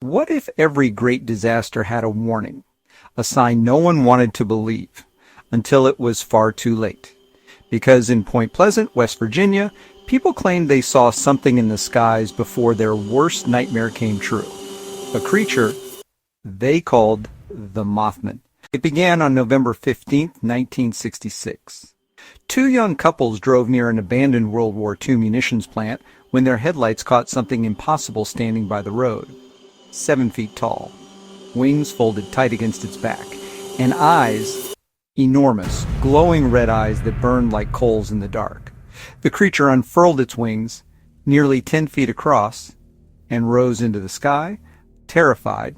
What if every great disaster had a warning, a sign no one wanted to believe, until it was far too late? Because in Point Pleasant, West Virginia, people claimed they saw something in the skies before their worst nightmare came true. A creature they called the Mothman. It began on November 15th, 1966. Two young couples drove near an abandoned World War II munitions plant when their headlights caught something impossible standing by the road. 7 feet tall, wings folded tight against its back, and eyes, enormous, glowing red eyes that burned like coals in the dark. The creature unfurled its wings, nearly 10 feet across, and rose into the sky. Terrified,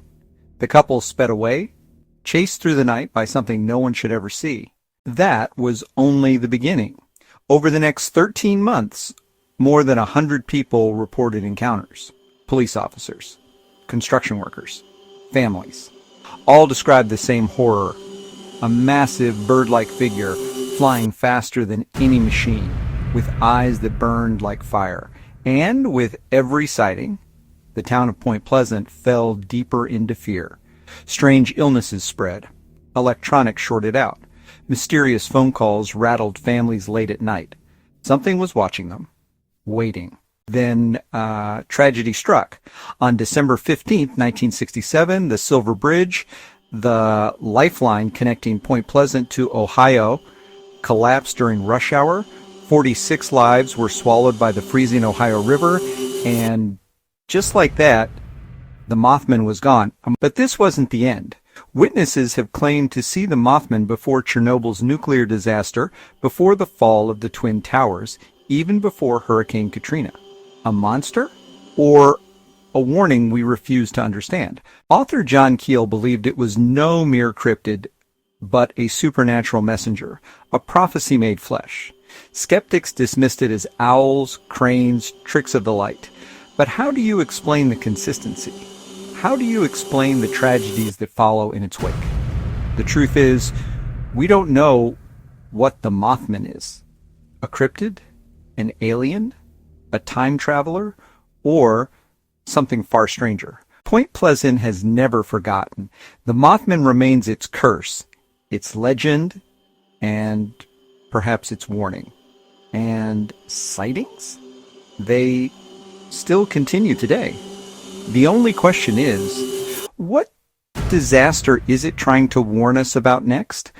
the couple sped away, chased through the night by something no one should ever see. That was only the beginning. Over the next 13 months, more than 100 people reported encounters. Police officers, construction workers, families, all described the same horror. A massive bird-like figure flying faster than any machine, with eyes that burned like fire. And with every sighting, the town of Point Pleasant fell deeper into fear. Strange illnesses spread. Electronics shorted out. Mysterious phone calls rattled families late at night. Something was watching them, waiting. Then tragedy struck. On December 15th, 1967, the Silver Bridge, the lifeline connecting Point Pleasant to Ohio, collapsed during rush hour. 46 lives were swallowed by the freezing Ohio River, and just like that, the Mothman was gone. But this wasn't the end. Witnesses have claimed to see the Mothman before Chernobyl's nuclear disaster, before the fall of the Twin Towers, even before Hurricane Katrina. A monster? Or a warning we refuse to understand? Author John Keel believed it was no mere cryptid, but a supernatural messenger, a prophecy made flesh. Skeptics dismissed it as owls, cranes, tricks of the light. But how do you explain the consistency? How do you explain the tragedies that follow in its wake? The truth is, we don't know what the Mothman is. A cryptid? An alien? A time traveler? Or something far stranger? Point Pleasant has never forgotten. The Mothman remains its curse, its legend, and perhaps its warning. And sightings? They still continue today. The only question is, what disaster is it trying to warn us about next?